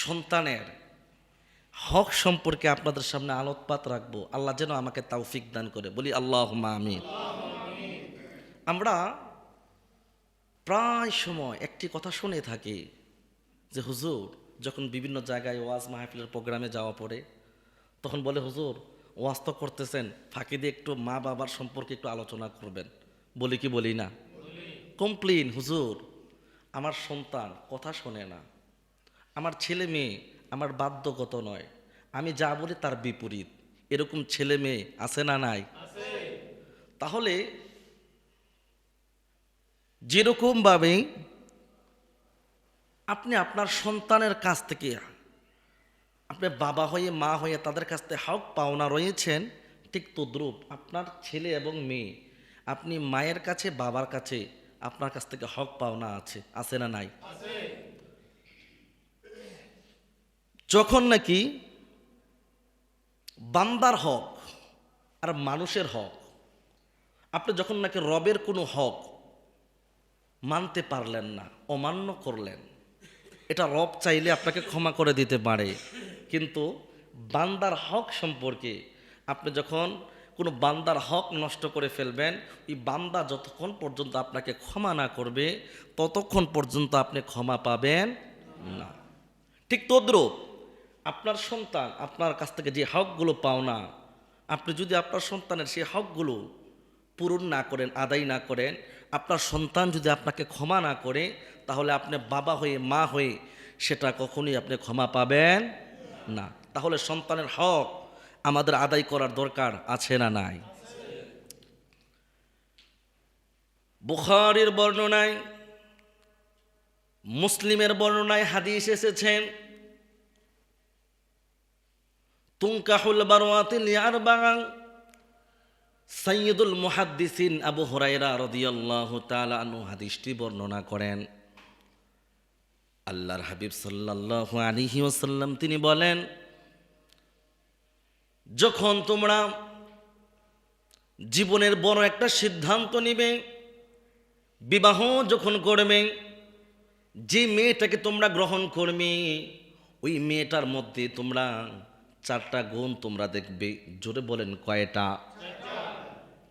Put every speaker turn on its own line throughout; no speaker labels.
সন্তানের হক সম্পর্কে আপনাদের সামনে আলোকপাত রাখবো। আল্লাহ যেন আমাকে তৌফিক দান করে, বলি আল্লাহুম্মা আমিন। আমরা প্রায় সময় একটি কথা শুনে থাকি যে হুজুর যখন বিভিন্ন জায়গায় ওয়াজ মাহফিলের প্রোগ্রামে যাওয়া পড়ে, তখন বলে হুজুর ওয়াজ তো করতেছেন, ফাঁকি দিয়ে একটু মা বাবার সম্পর্কে একটু আলোচনা করবেন। বলি কি বলি না? কমপ্লেন, হুজুর আমার সন্তান কথা শোনে না, আমার ছেলে মেয়ে আমার বাধ্যগত নয়, আমি যা বলি তার বিপরীত। এরকম ছেলে মেয়ে আছে না নাই? তাহলে যেরকমভাবে আপনি আপনার সন্তানের কাছ থেকে, আপনি বাবা হয়ে মা হয়ে তাদের কাছ থেকে হক পাওনা রয়েছেন, ঠিক তদ্রূপ আপনার ছেলে এবং মেয়ে, আপনি মায়ের কাছে বাবার কাছে আপনার কাছ থেকে হক পাওনা আছে না নাই? যখন নাকি বান্দার হক আর মানুষের হক, আপনি যখন নাকি রবের কোনো হক মানতে পারলেন না, অমান্য করলেন, এটা রব চাইলে আপনাকে ক্ষমা করে দিতে পারে। কিন্তু বান্দার হক সম্পর্কে আপনি যখন কোনো বান্দার হক নষ্ট করে ফেলবেন, এই বান্দা যতক্ষণ পর্যন্ত আপনাকে ক্ষমা না করবে ততক্ষণ পর্যন্ত আপনি ক্ষমা পাবেন না। ঠিক তদ্রূপ আপনার সন্তান আপনার কাছ থেকে যে হকগুলো পাওনা, আপনি যদি আপনার সন্তানের সেই হকগুলো পূরণ না করেন, আদায় না করেন, আপনার সন্তান যদি আপনাকে ক্ষমা না করে, তাহলে আপনি বাবা হয়ে মা হয়ে সেটা কখনোই আপনি ক্ষমা পাবেন না। তাহলে সন্তানের হক আমাদের আদায় করার দরকার আছে না নাই? বুখারীর বর্ণনায়, মুসলিমের বর্ণনায় হাদিস এসেছেন, তুনকাহুল বারওয়াতি লিআরবা'আ। সাইয়্যিদুল মুহাদ্দিসিন আবু হুরায়রা রাদিয়াল্লাহু তাআলা আনহু হাদিসটি বর্ণনা করেন। আল্লাহর হাবিব সাল্লাল্লাহু আলাইহি ওয়াসাল্লাম তিনি বলেন, যখন তোমরা জীবনের বড় একটা সিদ্ধান্ত নিবে, বিবাহ যখন করবে, যে মেয়েটাকে তোমরা গ্রহণ করবে ওই মেয়েটার মধ্যে তোমরা চারটা গুণ তোমরা দেখবে। জোরে বলেন কয়টা?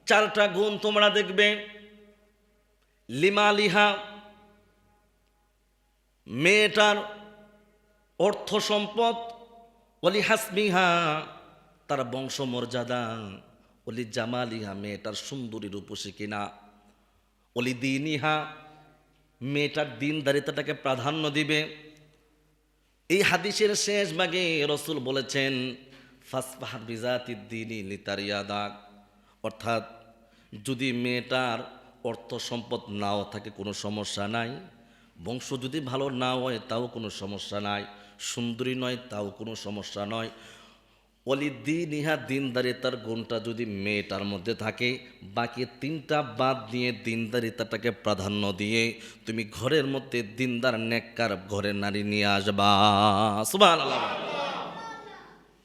চারটা গুণ তোমরা দেখবে। লিমালিহা, মেয়েটার অর্থ সম্পদ, ওলি হাসমিহা, তার বংশমর্যাদা, ওলি জামালিহা, মেয়েটার সুন্দরী রূপসী কিনা, ওলি দিনিহা, মেয়েটার দিনদারিতাটাকে প্রাধান্য দিবে। এই হাদিসের শেষ ভাগে রসুল বলেছেন ফাসফাহ বিজাতিদ দীনি লিতারিয়াদাক, অর্থাৎ যদি মেয়েটার অর্থ সম্পদ নাও থাকে কোনো সমস্যা নাই, বংশ যদি ভালো না হয় তাও কোনো সমস্যা নাই, সুন্দরী নয় তাও কোনো সমস্যা নয়, অলি দিনিহা, দিনদারিতার গুণটা যদি মেয়েটার মধ্যে থাকে, বাকি তিনটা বাদ দিয়ে দিনদারিতাটাকে প্রাধান্য দিয়ে তুমি ঘরের মধ্যে দিনদার নেককার ঘরের নারী নিয়ে আসবা। সুবহানাল্লাহ।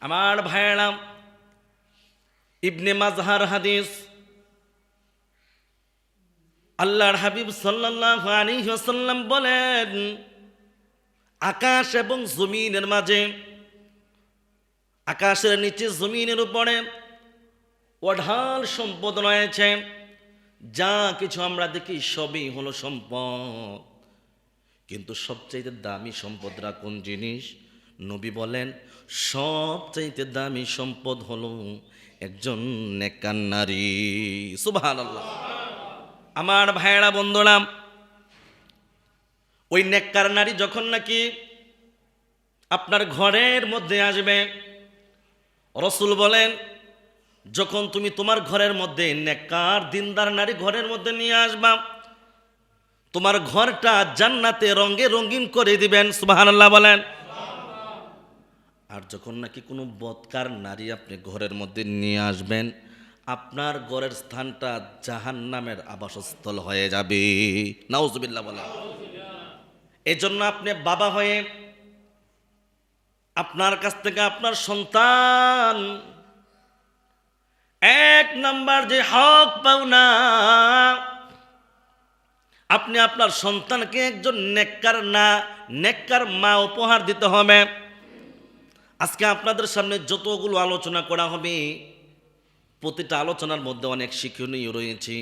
আমার ভাইয়েরা, ইবনে মাজহার হাদিস, আল্লাহর হাবিব সাল্লাল্লাহু আলাইহি ওয়াসাল্লাম বলেন, আকাশ এবং জমিনের মাঝে, আকাশের নিচে জমিনের উপরে অঢাল সম্পদ রয়েছে। যা কিছু আমরা দেখি সবই হলো সম্পদ, কিন্তু সবচাইতে দামি সম্পদরা কোন জিনিস? নবী বলেন সবচাইতে দামি সম্পদ হলো একজন নেককার নারী। সুবহানাল্লাহ। আমার ভাইয়েরা, বন্ধুরা, ওই নেককার নারী যখন নাকি আপনার ঘরের মধ্যে আসবে, রসুল বলেন যখন তুমি তোমার ঘরের মধ্যে নেককার দিনদার নারী ঘরের মধ্যে নিয়ে আসবা, তোমার ঘরটা জান্নাতে রঙে রঙিন করে দিবেন। সুবহানাল্লাহ বলেন। আর যখন নাকি কোনো বদকার নারী আপনি ঘরের মধ্যে নিয়ে আসবেন, আপনার ঘরের স্থানটা জাহান্নামের আবাসস্থল হয়ে যাবে। নাউজুবিল্লাহ বলেন। এজন্য আপনি বাবা হয়ে আপনার কাছ থেকে আপনার সন্তান এক নাম্বার যে হক পাওনা, আপনি আপনার সন্তানকে একজন নেককার মা উপহার দিতে হবে। আজকে আপনাদের সামনে যতগুলো আলোচনা করা হবে, প্রতিটা আলোচনার মধ্যে অনেক শিক্ষণীয় রয়েছে।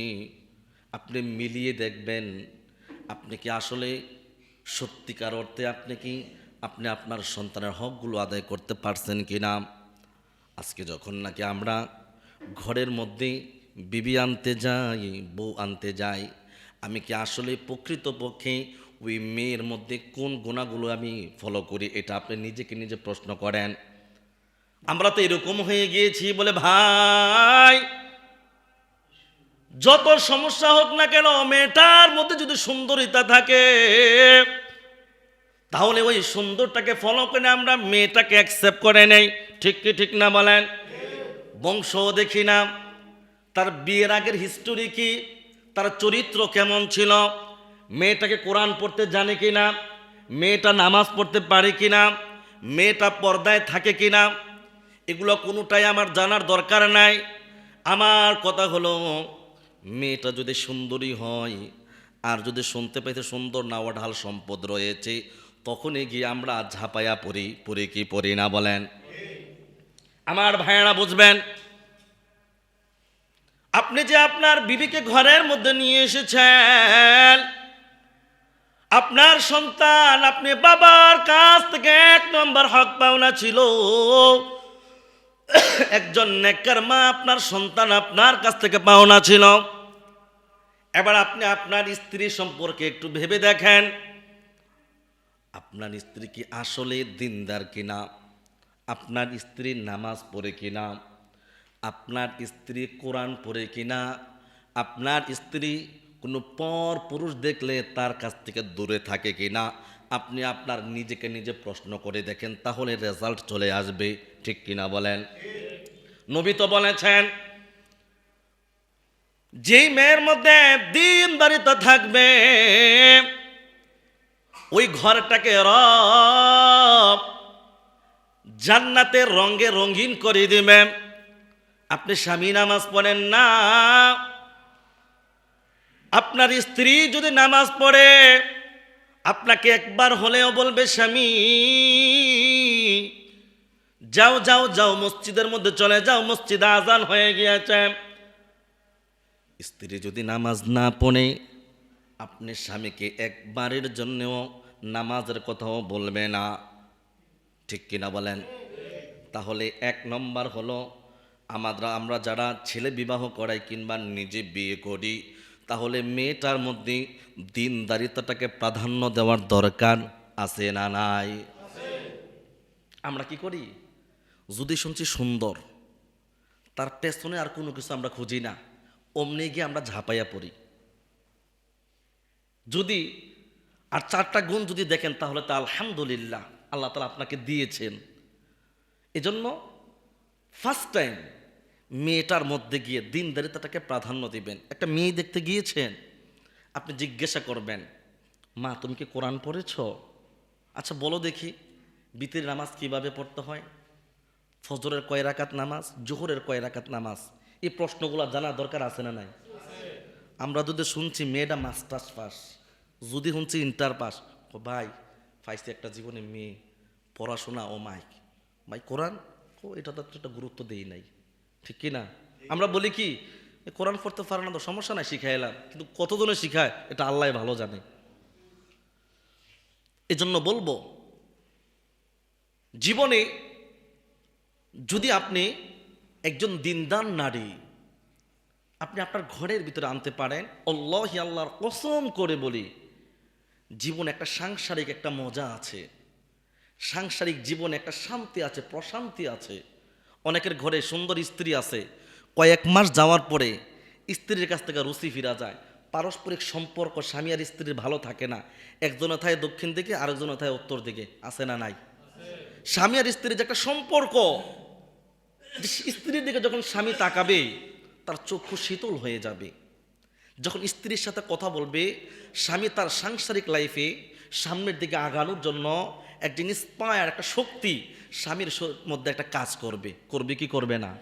আপনি মিলিয়ে দেখবেন, আপনি কি আসলে সত্যিকার অর্থে আপনি আপনার সন্তানের হকগুলো আদায় করতে পারছেন কি না। আজকে যখন নাকি আমরা ঘরের মধ্যে বিবি আনতে যাই, বউ আনতে যাই, আমি কি আসলে প্রকৃতপক্ষে ওই মেয়ের মধ্যে কোন গুণাগুলো আমি ফলো করি, এটা আপনি নিজেকে নিজে প্রশ্ন করেন। আমরা তো এরকম হয়ে গিয়েছি বলে ভাই, যত সমস্যা হোক না কেন, মেয়েটার মধ্যে যদি সুন্দরিতা থাকে, তাহলে ওই সুন্দরটাকে ফলো করে আমরা মেয়েটাকে অ্যাকসেপ্ট করে নেই। ঠিক কি ঠিক না বলেন? বংশ দেখি না, তার বিয়ের আগের হিস্টোরি কি, তার চরিত্র কেমন ছিল, মেয়েটাকে কোরআন পড়তে জানে কিনা, মেয়েটা নামাজ পড়তে পারে কিনা, মেয়েটা পর্দায় থাকে কিনা, এগুলো কোনোটাই আমার জানার দরকার নাই। আমার কথা হলো, মেয়েটা যদি সুন্দরী হয়, আর যদি শুনতে পাইতে সুন্দর নাওয়া ঢাল সম্পদ রয়েছে, তখনই গিয়ে আমরা ঝাঁপাইয়া পড়ি কি পড়ি না বলেন? আমার ভাইয়েরা বুঝবেন, আপনি যে আপনার বিবিকে ঘরের মধ্যে নিয়ে এসেছেন, আপনার সন্তান, আপনি বাবার কাছ থেকে 1 নম্বর হক পাওনা ছিল। একজন নেককার মা আপনার সন্তান আপনার কাছ থেকে পাওনা ছিল। এবার আপনি আপনার স্ত্রী সম্পর্কে একটু ভেবে দেখেন, আপনার স্ত্রী কি আসলে দিনদার কিনা, আপনার স্ত্রী নামাজ পড়ে কিনা, আপনার স্ত্রী কোরআন পড়ে কিনা, আপনার স্ত্রী কোনো পর পুরুষ দেখলে তার কাছ থেকে দূরে থাকে কিনা। আপনি আপনার নিজেকে নিজে প্রশ্ন করে দেখেন, তাহলে রেজাল্ট চলে আসবে। ঠিক কিনা বলেন? নবী তো বলেছেন, যেই মেয়ের মধ্যে দ্বীনদারিতা থাকবে, ওই ঘরটাকে রব জান্নাতের রঙে রঙিন করে দিবে। আপনি স্বামী নামাজ পড়েন না, আপনার স্ত্রী যদি নামাজ পড়ে, আপনাকে একবার হলেও বলবে, স্বামী যাও যাও যাও, মসজিদের মধ্যে চলে যাও, মসজিদে আজান হয়ে গিয়েছে। স্ত্রী যদি নামাজ না পড়ে, আপনি স্বামীকে একবারের জন্যও নামাজের কথাও বলবে না। ঠিক কিনা বলেন? তাহলে 1 নম্বর হলো, আমরা যারা ছেলে বিবাহ করাই কিংবা নিজে বিয়ে করি, তাহলে মেয়েটার মধ্যে দিনদারিতাটাকে প্রাধান্য দেওয়ার দরকার আছে না নাই? আমরা কি করি, যদি শুনছি সুন্দর, তার পেছনে আর কোনো কিছু আমরা খুঁজি না, অমনি গিয়ে আমরা ঝাঁপাইয়া পড়ি। যদি আর 4টা গুণ যদি দেখেন, তাহলে তা আলহামদুলিল্লাহ, আল্লাহ তাআলা আপনাকে দিয়েছেন। এজন্য ফার্স্ট টাইম মেয়েটার মধ্যে গিয়ে দিনদারিতাটাকে প্রাধান্য দিবেন। একটা মেয়ে দেখতে গিয়েছেন, আপনি জিজ্ঞাসা করবেন, মা তুমি কি কোরআন পড়েছ? আচ্ছা বলো দেখি, বিতির নামাজ কিভাবে পড়তে হয়, ফজরের কয় রাকাত নামাজ, জোহরের কয় রাকাত নামাজ, এই প্রশ্নগুলো জানার দরকার আছে না নাই? আমরা যদি শুনছি মেয়েটা মাস্টার্স পাস, যদি শুনছি ইন্টার পাস, ভাই পাইছি একটা জীবনে মেয়ে, পড়াশোনা ও মাই কোরআন, এটা তো একটা গুরুত্ব দেই নাই। ঠিক কি না? আমরা বলি কি, কোরআন পড়তে পারে না তো সমস্যা নাই, শিখাই এলাম, কিন্তু কতজনে শিখায় এটা আল্লাহ ভালো জানে। এজন্য বলবো, জীবনে যদি আপনি একজন দিনদার নারী আপনি আপনার ঘরের ভিতরে আনতে পারেন, আল্লাহি আল্লাহর কসম করে বলি, জীবনে একটা সাংসারিক একটা মজা আছে, সাংসারিক জীবনে একটা শান্তি আছে, প্রশান্তি আছে। অনেকের ঘরে সুন্দর স্ত্রী আছে, কয়েক মাস যাওয়ার পরে স্ত্রীর কাছ থেকে রুচি ফিরা যায়, পারস্পরিক সম্পর্ক স্বামী আর স্ত্রীর ভালো থাকে না, একজনের থাকে দক্ষিণ দিকে, আরেকজনের থাকে উত্তর দিকে, আছে না নাই? স্বামী আর স্ত্রীর যে একটা সম্পর্ক, স্ত্রীর দিকে যখন স্বামী তাকাবে, তার চক্ষু শীতল হয়ে যাবে। যখন স্ত্রীর সাথে কথা বলবে, স্বামী তার সাংসারিক লাইফে সামনের দিকে আগানোর জন্য একজন ইন্সপায়ার, একটা শক্তি স্বামীর মধ্যে একটা কাজ করবে কি করবে না?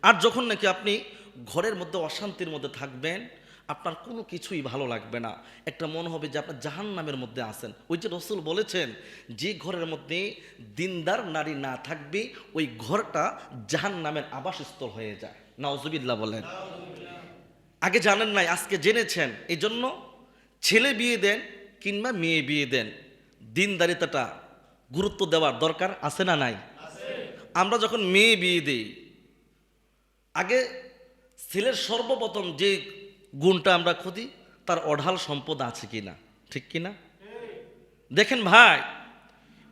আর যখন নাকি আপনি ঘরের মধ্যে অশান্তির মধ্যে থাকবেন, আপনার কোনো কিছুই ভালো লাগবে না, একটা মনে হবে যে আপনার জাহান্নামের মধ্যে আছেন। ওই যে রসুল বলেছেন, যে ঘরের মধ্যে দিনদার নারী না থাকবে ওই ঘরটা জাহান্নামের আবাসস্থল হয়ে যায়। নাউজুবিল্লাহ বলেন। আগে জানেন নাই, আজকে জেনেছেন। এই জন্য ছেলে বিয়ে দেন কিংবা মেয়ে বিয়ে দেন, দিনদারিতাটা গুরুত্ব দেওয়ার দরকার আছে না নাই? আমরা যখন মেয়ে বিয়ে দিই, আগে ছেলের সর্বপ্রথম যে গুণটা আমরা খুঁজি, তার অঢাল সম্পদ আছে কিনা, ঠিক কিনা? দেখেন ভাই,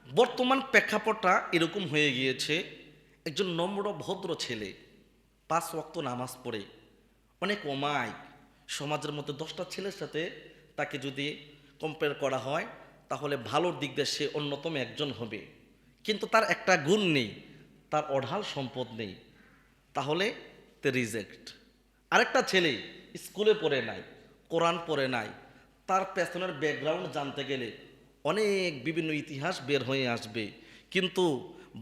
বর্তমান প্রেক্ষাপটটা এরকম হয়ে গিয়েছে, একজন নম্র ভদ্র ছেলে 5 ওয়াক্ত নামাজ পড়ে, অনেক অমায়িক, সমাজের মধ্যে 10টা ছেলের সাথে তাকে যদি কম্পেয়ার করা হয় তাহলে ভালোর দিক দিয়ে সে অন্যতম একজন হবে, কিন্তু তার একটা গুণ নেই, তার অঢাল সম্পদ নেই, তাহলে তে রিজেক্ট। আরেকটা ছেলে স্কুলে পড়ে নাই, কোরআন পড়ে নাই, তার পেছনের ব্যাকগ্রাউন্ড জানতে গেলে অনেক বিভিন্ন ইতিহাস বের হয়ে আসবে, কিন্তু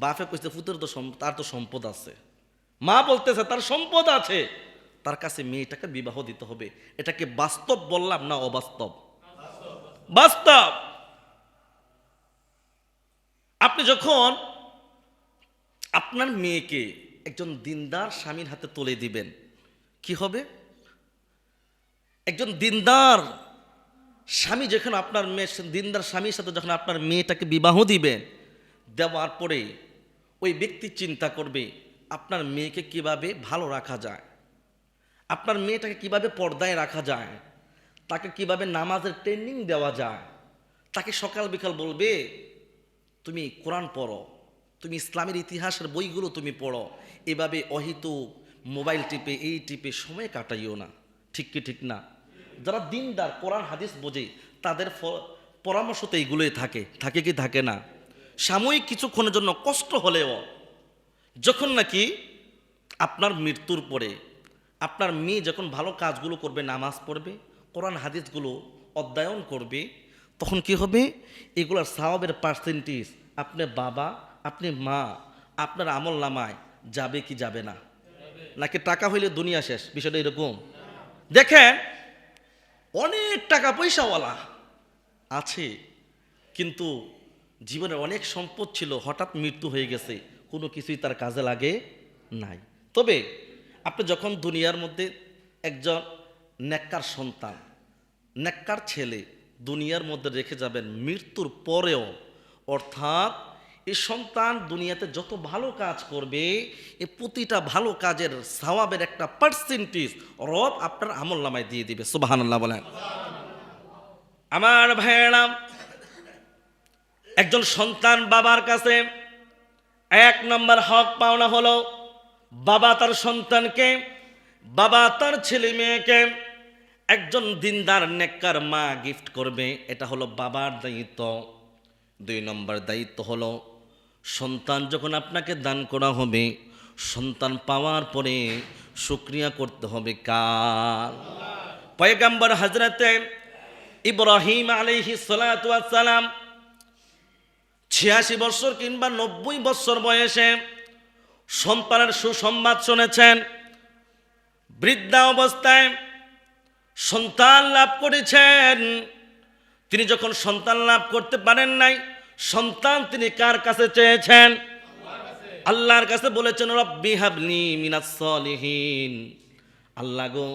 বাপে কইছে পুত্রের তো তার তো সম্পদ আছে, মা বলতেছে তার সম্পদ আছে, তার কাছে মেয়েটাকে বিবাহ দিতে হবে। এটাকে বাস্তব বললাম না অবাস্তব? বাস্তব। আপনি যখন আপনার মেয়েকে একজন দিনদার স্বামীর হাতে তুলে দিবেন, কি হবে? একজন দিনদার স্বামী যখন আপনার মেয়ে, দিনদার স্বামীর সাথে যখন আপনার মেয়েটাকে বিবাহ দিবেন, দেওয়ার পরে ওই ব্যক্তি চিন্তা করবে আপনার মেয়েকে কিভাবে ভালো রাখা যায়, আপনার মেয়েটাকে কিভাবে পর্দায় রাখা যায়, তাকে কিভাবে নামাজের ট্রেনিং দেওয়া যায়, তাকে সকাল বিকাল বলবে তুমি কোরআন পড়ো, তুমি ইসলামের ইতিহাসের বইগুলো তুমি পড়ো, এভাবে অহেতুক মোবাইল টিপে এই টিপে সময় কাটাইও না, ঠিক কি ঠিক না? যারা দিনদার কোরআন হাদিস বোঝে তাদের পরামর্শতে এইগুলোই থাকে, থাকে কি থাকে না? সাময়িক কিছুক্ষণের জন্য কষ্ট হলেও যখন নাকি আপনার মৃত্যুর পরে আপনার মেয়ে যখন ভালো কাজগুলো করবে, নামাজ পড়বে, কোরআন হাদিসগুলো অধ্যয়ন করবে, তখন কি হবে? এগুলোর সওয়াবের পার্সেন্টেজ আপনি বাবা, আপনি মা, আপনার আমল নামায় যাবে কি যাবে না? নাকি টাকা হইলে দুনিয়া শেষ, বিষয়টা এরকম? দেখেন, অনেক টাকা পয়সাওয়ালা আছে, কিন্তু জীবনের অনেক সম্পদ ছিল, হঠাৎ মৃত্যু হয়ে গেছে, কোনো কিছুই তার কাজে লাগে নাই। তবে আপনি যখন দুনিয়ার মধ্যে একজন নেককার সন্তান, নেককার ছেলে দুনিয়ার মধ্যে রেখে যাবেন মৃত্যুর পরেও, অর্থাৎ এই সন্তান দুনিয়াতে যত ভালো কাজ করবে, এই প্রতিটা ভালো কাজের সওয়াবের একটা পার্সেন্টেজ রব আপনার আমল নামায় দিয়ে দিবে। সুবহানাল্লাহ বলেন। আমার ভাইয়েরা, একজন সন্তান বাবার কাছে 1 নম্বর হক পাওনা হলো বাবা তার সন্তানকে, বাবা তার ছেলে মেয়েকে একজন দিনদার নেককার মা গিফট করবে, এটা হলো বাবার দায়িত্ব। 2 নম্বর দায়িত্ব হলো সন্তান যখন আপনাকে দান করা হবে, সন্তান পাওয়ার পরে শুকরিয়া করতে হবে কার? পয়গম্বর হযরতে ইব্রাহিম আলাইহিস সালাতু ওয়াস সালাম 86 বছর কিংবা 90 বছর বয়সে সন্তানের সুসংবাদ শুনেছেন, বৃদ্ধা অবস্থায় সন্তান লাভ করেছেন। তিনি যখন সন্তান লাভ করতে পারেন নাই, সন্তান তিনি কার কাছে চেয়েছেন? আল্লাহর কাছে বলেছেন, রব্বি হাবলি মিনাস সলিহিন, আল্লাহ গো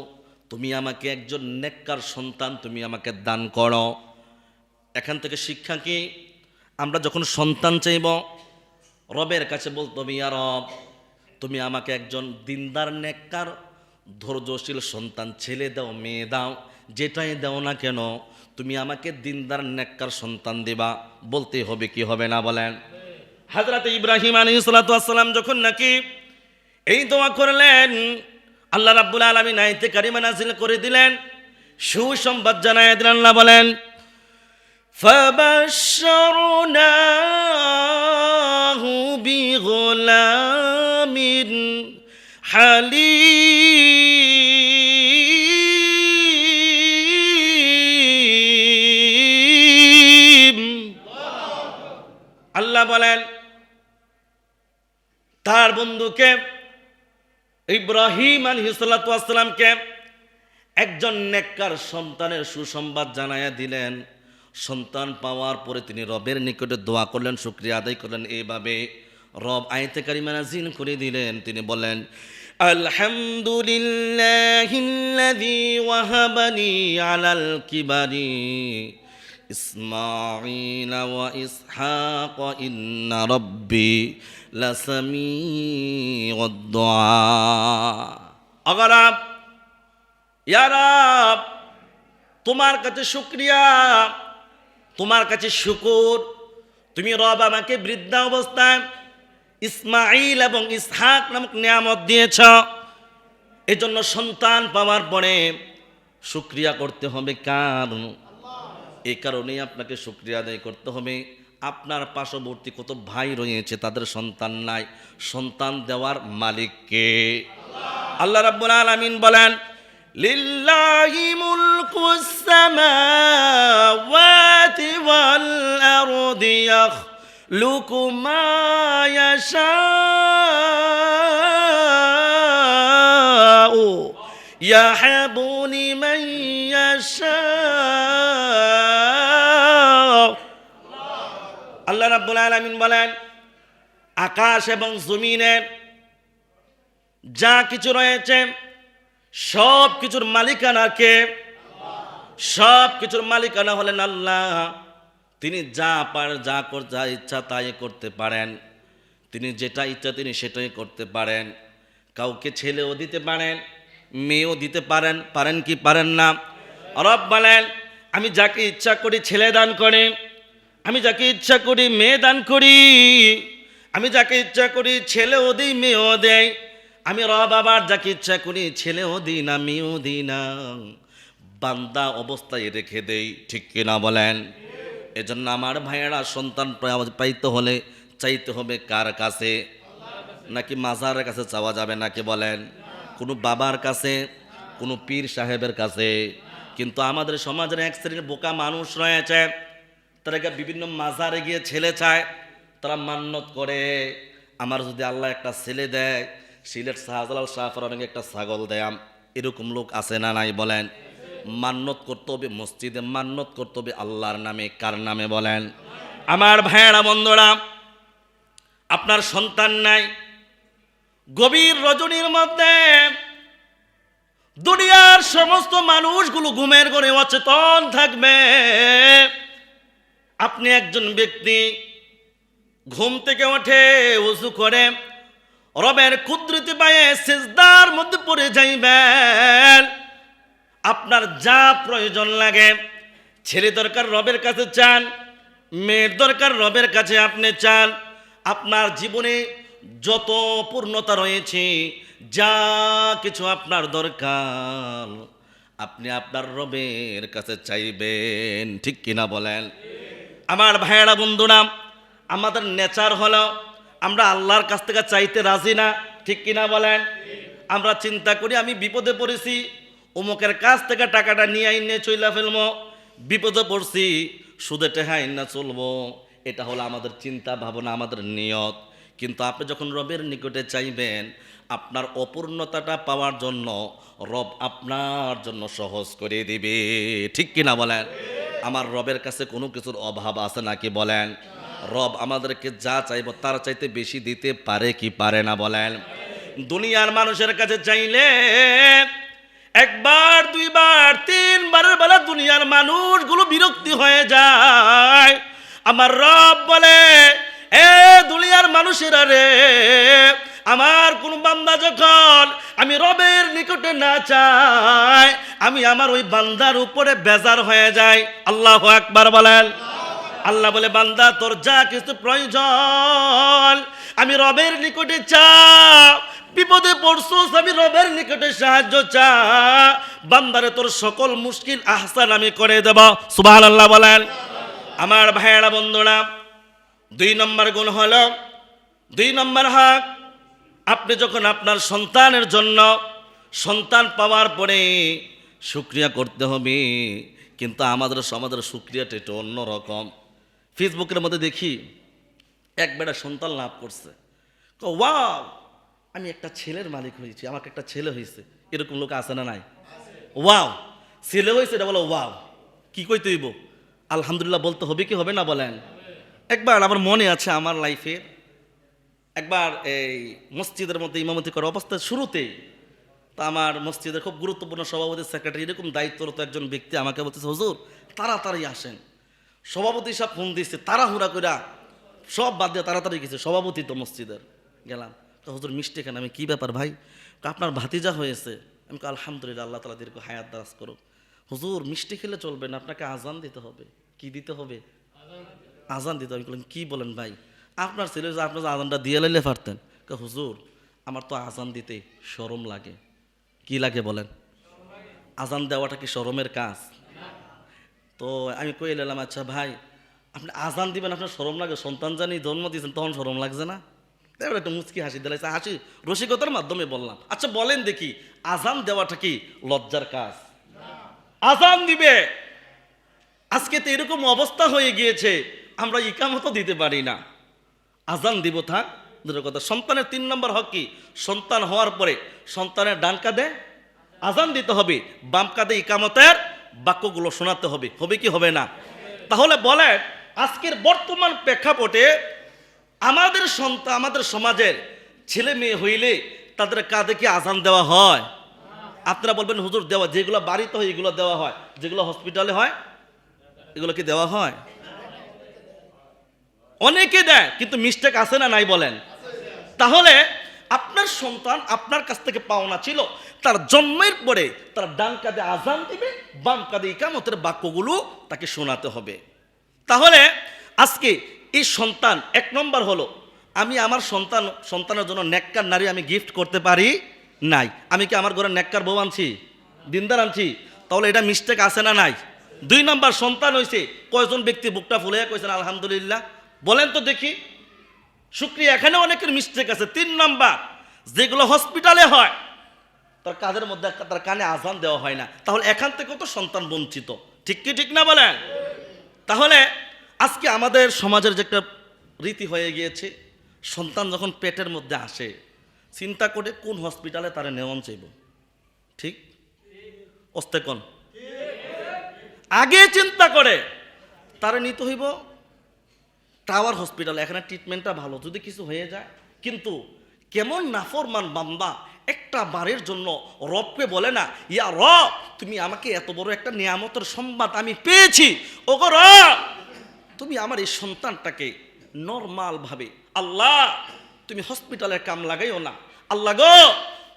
তুমি আমাকে একজন নেককার সন্তান তুমি আমাকে দান করো। এখান থেকে শিক্ষা কি? আমরা যখন সন্তান চাইব রবের কাছে বলতে হবে, ইয়া রব তুমি আমাকে একজন দিনদার নেককার ধৈর্যশীল সন্তান, ছেলে দাও মেয়ে দাও, যেটাই দাও না কেন তুমি আমাকে দিনদার নেককার সন্তান দিবা। বলতে হবে কি হবে না বলেন? হযরত ইব্রাহিম আলাইহিস সালাতু ওয়াস সালাম যখন নাকি এই দোয়া করলেন, আল্লাহ রাব্বুল আলামিন আয়াতে কারিমা নাযিল করে দিলেন, সুসংবাদ জানায় দিলেন। আল্লাহ বলেন, ফাবাশশারনাহু বিগুলামিন হালিম। আল্লাহ বলেন তার বন্ধুকে ইব্রাহিম আলাইহিস সালাতু ওয়াস সালামকে একজন নেককার সন্তানের সুসংবাদ জানাইয়া দিলেন। সন্তান পাওয়ার পরে তিনি রবের নিকটে দোয়া করলেন, শুকরিয়া আদায় করলেন এইভাবে। রব আয়াতে কারিমা নাযিল করে দিলেন, তিনি বলেন আলহামদুলিল্লাহিল্লাযী ওয়াহাবানি আলাল কিবারি ইসমাঈল ওয়া ইসহাক ইন্না রাব্বি লাসামিউদ দুআ। আগে রব, ইয়া রব, তোমার কাছে শুকরিয়া, তোমার কাছে শুকর, তুমি রব আমাকে বৃদ্ধা অবস্থায় ইসমাঈল এবং ইসহাক নামক নিয়ামত দিয়েছ। এজন্য সন্তান পাওয়ার পরে শুকরিয়া করতে হবে কার? এই কারণেই আপনাকে শুকরিয়া আদায় করতে হবে। আপনার পার্শ্ববর্তী কত ভাই রয়েছে, তাদের সন্তান নাই, সন্তান দেওয়ার মালিক কে? আল্লাহ রাব্বুল আলামিন বলেন লিল্লাহি মুলকুস সামাওয়াতি ওয়াল আরদি ইয়াখলুকু মা ইয়াশাউ ইয়াহাবু লিমান ইয়াশাউ। আল্লাহ রাব্বুল আলামিন বলেন আকাশ এবং জমিনের যা কিছু রয়েছে সব কিছুর মালিকানা কে? সব কিছুর মালিকানা হলেন আল্লাহ। তিনি যা ইচ্ছা তাই করতে পারেন, তিনি যেটা ইচ্ছা তিনি সেটাই করতে পারেন। কাউকে ছেলেও দিতে পারেন, মেয়েও দিতে পারেন, পারেন কি পারেন না? রব বলেন আমি যাকে ইচ্ছা করি ছেলে দান করি, আমি যাকে ইচ্ছা করি মেয়ে দান করি, আমি যাকে ইচ্ছা করি ছেলেও দিই মেয়েও দেয়। আমি রব আবার যাকে ইচ্ছা করি ছেলেও দিই না মেয়েও দিই না, বান্দা অবস্থায় রেখে দেই। ঠিক কিনা বলেন? এজন্য আমার ভাইয়েরা সন্তান পাইতে হলে চাইতে হবে কার কাছে? নাকি মাজারের কাছে চাওয়া যাবে নাকি বলেন? কোনো বাবার কাছে, কোনো পীর সাহেবের কাছে? কিন্তু আমাদের সমাজের এক শ্রেণীর বোকা মানুষ রয়েছে, তারা বিভিন্ন মাজারে গিয়ে ছেলে চায়। তারা মান্যত করে আমার যদি আল্লাহ একটা ছেলে দেয়, সিলেট শাহজালাল শাহফরানকে একটা ছাগল দেয়াম। এরকম লোক আছে না নাই বলেন? মান্যত করতে হবে মসজিদে, মান্যত করতে হবে আল্লাহর নামে। কার নামে বলেন? আমার ভাইয়েরা বন্ধুরা, আপনার সন্তান নাই, গভীর রজনীর মধ্যে দুনিয়ার সমস্ত মানুষগুলো ঘুমের ঘরে অচেতন থাকবে। আপনি একজন ব্যক্তি ঘুম থেকে ওঠে ওযু করে রবের কুদরতি পায়ে সিজদার মধ্যে পড়ে যাইবেন। আপনার যা প্রয়োজন লাগে, ছেলে দরকার রবের কাছে চান, মেয়ের দরকার রবের কাছে আপনি চান। আপনার জীবনে যত পূর্ণতা রয়েছে, যা কিছু আপনার দরকার আপনি আপনার রবের কাছে চাইবেন। ঠিক কিনা বলেন? আমার ভাইয়েরা বন্ধুরা, আমাদের নেচার হলো আমরা আল্লাহর কাছ থেকে চাইতে রাজি না। ঠিক কিনা বলেন? আমরা চিন্তা করি আমি বিপদে পড়েছি, অমুকের কাছ থেকে টাকাটা নিয়ে আইনে চইলা ফেলবো, বিপদে পড়ছি সুদে টেহা আইনা চলবো। এটা হলো আমাদের চিন্তা ভাবনা, আমাদের নিয়ত। কিন্তু আপনি যখন রবের নিকটে চাইবেন, আপনার অপূর্ণতাটা পাওয়ার জন্য রব আপনার জন্য সহজ করে দিবে। ঠিক কিনা বলেন? আমার রবের কাছে কোনো কিছুর অভাব আছে নাকি বলেন? রব আমাদেরকে যা চাইব তার চাইতে বেশি দিতে পারে কি পারে না বলেন? দুনিয়ার মানুষের কাছে চাইলে একবার দুইবার তিনবারের বেলা দুনিয়ার মানুষগুলো বিরক্তি হয়ে যায়। আমার রব বলে এ দুনিয়ার মানুষেরা রে, আমার কোন বান্দা যখন আমি রবের নিকটে না চাই, আমি আমার ওই বান্দার উপরে বেজার হয়ে যাই। আল্লাহু আকবার বলেন। আল্লাহ বলে বান্দা তোর যা কিছু প্রয়োজন আমি রবের নিকটে চা, বিপদে পড়ছস আমি রবের নিকটে সাহায্য চা, বান্দারে তোর সকল মুশকিল আহসান আমি করে দেব। সুবহানাল্লাহ বলেন। আমার ভাইয়েরা বন্ধুরা, 2 নম্বর গুণ হলো, 2 নম্বর হক, আপনি যখন আপনার সন্তানের জন্য সন্তান পাওয়ার পরে শুকরিয়া করতে হবে। কিন্তু আমাদের সমাজের শুকরিয়াটা একটু অন্যরকম। ফেসবুকের মধ্যে দেখি এক বেটা সন্তান লাভ করছে, ওয়াও আমি একটা ছেলের মালিক হয়েছি, আমাকে একটা ছেলে হয়েছে। এরকম লোক আছে না নাই? ওয়াও, ছেলে হয়েছে এটা বলো ওয়াও, কি কই তৈব, আলহামদুলিল্লাহ বলতে হবে কি হবে না বলেন? একবার আমার মনে আছে আমার লাইফে, একবার এই মসজিদের মধ্যে ইমামতি করার অবস্থায় শুরুতেই, তা আমার মসজিদের খুব গুরুত্বপূর্ণ সভাপতি সেক্রেটারি এরকম দায়িত্বরত একজন ব্যক্তি আমাকে বলতেছে, হুজুর তাড়াতাড়ি আসেন। সভাপতি সাহেব ফোন দিচ্ছে, তাড়াহুড়া কইরা সব বাদ দিয়ে তাড়াতাড়ি গেছে, সভাপতি তো মসজিদের। গেলাম, তো হুজুর মিষ্টি কেন? আমি কি ব্যাপার ভাই? আপনার ভাতিজা হয়েছে। আমি আলহামদুলিল্লাহ, আল্লাহ তাআলা দীর্ঘ হায়াত দারাজ করুক। হুজুর মিষ্টি খেলে চলবে না, আপনাকে আজান দিতে হবে। কি দিতে হবে? আজান দিতে হবে। আমি বললাম কি বলেন ভাই, আপনার ছেলে যে আপনার আজানটা দিয়ে লাইলে পারতেন। হুজুর আমার তো আজান দিতে শরম লাগে। কি লাগে বলেন? আজান দেওয়াটা কি শরমের কাজ? তো আমি কই এলাম, আচ্ছা ভাই আপনি আজান দিবেন, আপনার শরম লাগে? সন্তান জানি জন্ম দিয়েছেন তখন শরম লাগছে না? তারপরে একটা মুচকি হাসি দিলাইছে, হাসি রসিকতার মাধ্যমে বললাম, আচ্ছা বলেন দেখি আজান দেওয়াটা কি লজ্জার কাজ? আজান দিবে, আজকে তো এরকম অবস্থা হয়ে গিয়েছে আমরা ইকামতও দিতে পারি না। আজান দিব থাক দূরের কথা। সন্তানের 3 নম্বর হক কি? সন্তান হওয়ার পরে সন্তানের ডান কাঁধে আজান দিতে হবে, বাম কাঁধে ইকামতের বাক্যগুলো শোনাতে হবে। হবে কি হবে না? তাহলে বলেন আজকের বর্তমান প্রেক্ষাপটে আমাদের সন্তান, আমাদের সমাজের ছেলে মেয়ে হইলে তাদের কাঁধে কি আজান দেওয়া হয়? আপনারা বলবেন হুজুর দেওয়া, যেগুলো বাড়িতে হয় এগুলো দেওয়া হয়, যেগুলো হসপিটালে হয় এগুলো কি দেওয়া হয়? অনেকে দেয়, কিন্তু মিস্টেক আছে না নাই বলেন? তাহলে আপনার সন্তান আপনার কাছ থেকে পাওনা ছিল তার জন্মের পরে তার ডান কাঁধে আজান দিবে, বাম কাঁধে ইকামতের বাক্যগুলো তাকে শোনাতে হবে। তাহলে আজকে এই সন্তান 1 নম্বর হলো, আমি আমার সন্তানের জন্য নেককার নারী আমি গিফট করতে পারি নাই। আমি কি আমার ঘরে নেককার বউ আনছি, দিনদার আনছি? তাহলে এটা মিস্টেক আছে না নাই? 2 নম্বর, সন্তান হয়েছে, কয়জন ব্যক্তি বুকটা ফুলে কইছেন আলহামদুলিল্লাহ? বলেন তো দেখি। শুকরিয়া, এখানে অনেকের মিস্টেক আছে। 3 নম্বর, যেগুলো হসপিটালে হয় তার কাজের মধ্যে তার কানে আজান দেওয়া হয় না, তাহলে এখান থেকে তো সন্তান বঞ্চিত। ঠিক কি ঠিক না বলেন? তাহলে আজকে আমাদের সমাজের যে একটা রীতি হয়ে গিয়েছে, সন্তান যখন পেটের মধ্যে আসে চিন্তা করে কোন হসপিটালে তারা নেওয়ান চাইব। ঠিক অস্তে কোন আগে চিন্তা করে তারা নিতে হইব টাওয়ার হসপিটাল, এখানে ট্রিটমেন্টটা ভালো, যদি কিছু হয়ে যায়। কিন্তু কেমন নাফরমান বান্দা একটা বারের জন্য রবকে বলে না, ইয়া রব তুমি আমাকে এত বড় একটা নিয়ামতের সংবাদ আমি পেয়েছি, ওগো রব তুমি আমার এই সন্তানটাকে নরমাল ভাবে, আল্লাহ তুমি হসপিটালের কাম লাগাইও না, আল্লাহ গো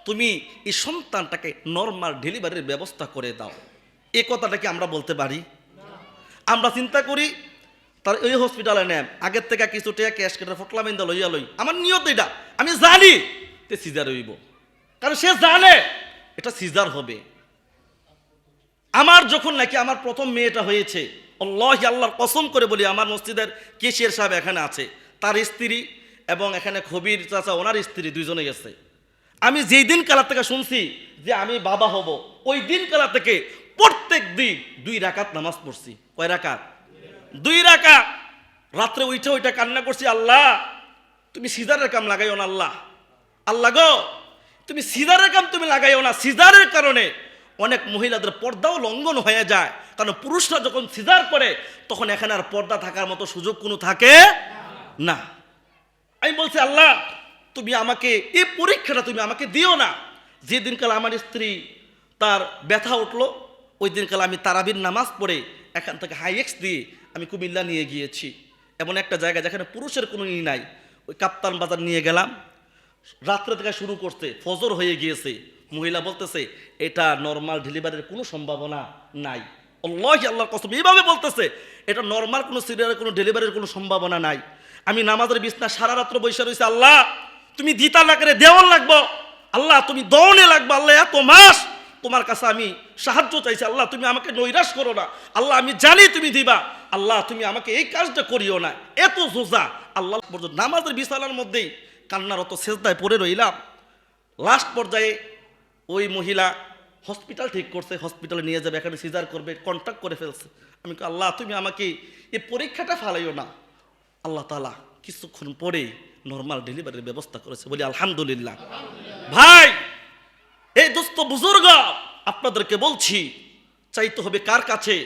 তুমি এই সন্তানটাকে নরমাল ডেলিভারির ব্যবস্থা করে দাও। এ কথাটা কি আমরা বলতে পারি? আমরা চিন্তা করি তার ওই হসপিটালে নেন, আগের থেকে কিছু টাকা ক্যাশ কেটে ফটলা বিন্দা লইয়া লই, আমার নিয়ত এটা, আমি জানি যে সিজার হইব, কারণ সে জানে এটা সিজার হবে। আমার যখন নাকি আমার প্রথম মেয়েটা হয়েছে, আল্লাহি আল্লাহর কসম করে বলি, আমার মসজিদের কেশিয়ার সাহেব এখানে আছে, তার স্ত্রী এবং এখানে খবির চাচা ওনার স্ত্রী দুইজনে গেছে। আমি যেই দিন কালা থেকে শুনছি যে আমি বাবা হব, ওই দিন কালা থেকে প্রত্যেক দিন 2 রাকাত নামাজ পড়ছি। কয় রাকাত? 2 রাকাত। রাত্রে উঠে ওইটা কান্না করছি, আল্লাহ তুমি সিজারের কাম লাগাইও না, আল্লাহ আল্লাহ গো তুমি সিজারের কাম তুমি লাগাইও না। সিজারের কারণে অনেক মহিলাদের পর্দাও লঙ্ঘন হয়ে যায়, কারণ পুরুষরা যখন সিজার করে তখন এখানে আর পর্দা থাকার মতো সুযোগ কোনো থাকে না। আমি বলছি আল্লাহ তুমি আমাকে এই পরীক্ষাটা তুমি আমাকে দিও না। যে দিনকাল আমার স্ত্রী তার ব্যথা উঠলো, ওই দিনকাল আমি তারাবির নামাজ পড়ে এখান থেকে হাইএক্স দিয়ে আমি কুমিল্লা নিয়ে গিয়েছি, এমন একটা জায়গা যেখানে পুরুষের কোনো ই নাই। ওই কাপ্তান বাজার নিয়ে গেলাম, রাত্রে থেকে শুরু করতে ফজর হয়ে গিয়েছে, মহিলা বলতেছে এটা নর্মাল ডেলিভারির কোনো সম্ভাবনা নাই। আল্লাহি আল্লাহর কসম এইভাবে বলতেছে এটা নর্মাল কোনো সিরিয়ালের কোনো ডেলিভারির কোনো সম্ভাবনা নাই। আমি নামাজের বিছনা সারা রাত্র বসে রয়েছে, আল্লাহ তুমি দিতা না করে দেওয়ান লাগবো, আল্লাহ তুমি দৌনে লাগবো, আল্লাহ এত মাস তোমার কাছে আমি সাহায্য চাইছি, আল্লাহ তুমি আমাকে নৈরাশ করো না, আল্লাহ আমি জানি তুমি দিবা, আল্লাহ তুমি আমাকে এই কাজটা করিও না। এত জোজা আল্লাহ পর্যন্ত নামাজের বিছানার মধ্যেই কান্নারত সেজদায় পড়ে রইলাম। লাস্ট পর্যায়ে ওই মহিলা হসপিটাল ঠিক করছে, হসপিটালে নিয়ে যাবে, এখানে সিজার করবে, কন্ট্যাক্ট করে ফেলছে। আমি আল্লাহ তুমি আমাকে এই পরীক্ষাটা ফালাইও না। আল্লাহ তাআলা কিছুক্ষণ পরে নর্মাল ডেলিভারির ব্যবস্থা করেছে, বলি আলহামদুলিল্লাহ। ভাই এই দোস্ত বুজুর্গ আপনাদেরকে বলছি, চাইতে হবে কার কাছে?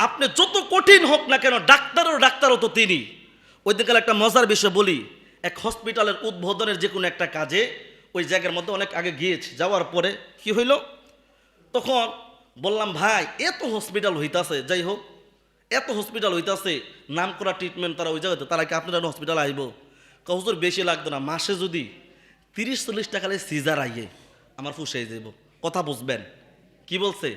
আপনি যত কঠিন হোক না কেন, ডাক্তারও তো তিনি। ওই দিনকাল একটা মজার বিষয় বলি, এক হসপিটালের উদ্বোধনের যে কোনো একটা কাজে ওই জায়গার মধ্যে অনেক আগে গিয়েছি, যাওয়ার পরে কি হইল, তখন বললাম ভাই এত হসপিটাল হইতাছে, যাই হোক এত হসপিটাল হইতাছে, নাম করা ট্রিটমেন্ট তারা ওই জায়গাতে, তারা কি আপনারা হসপিটাল আইব? হুজুর বেশি লাগতো না, মাসে যদি 30-40 টাকা সিজার আইয়ে আমার ফুসাই যাব। কথা বুঝবেন কি বলছে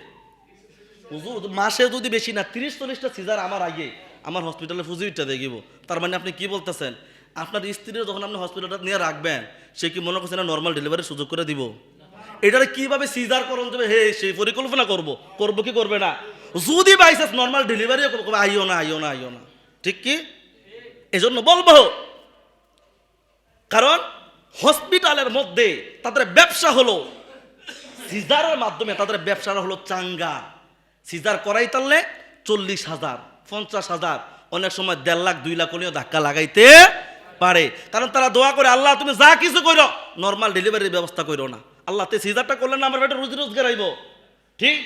হুজুর? মাসে যদি বেশি না 30-40টা সিজার আমার আগে আমার হসপিটালে ফুজিটা দেখিব। তার মানে আপনি কি বলতেছেন, আপনার স্ত্রীর যখন আপনি হসপিটালটা নিয়ে রাখবেন, সে কি মনে করছে না নর্মাল ডেলিভারির সুযোগ করে দিব? এটারে কিভাবে সিজার করণ যাবে সেই পরিকল্পনা করব কি করবে না? যদি বাইচান্স নর্মাল ডেলিভারি আইও না, ঠিক কি? এজন্য বলবো, কারণ হসপিটালের মধ্যে তাদের ব্যবসা হলো সিজারের মাধ্যমে, তাদের ব্যবসাটা হলো চাঙ্গা। সিজার করাই তাহলে 40,000, 50,000, অনেক সময় 1.5 লাখ 2 লাখ নিয়েও ধাক্কা লাগাইতে পারে। কারণ তারা দোয়া করে, আল্লাহ তুমি যা কিছু করো নর্মাল ডেলিভারির ব্যবস্থা করো না। আল্লাহ তে সিজারটা করলে না আমার পেটে রুজি রোজগার আইব, ঠিক?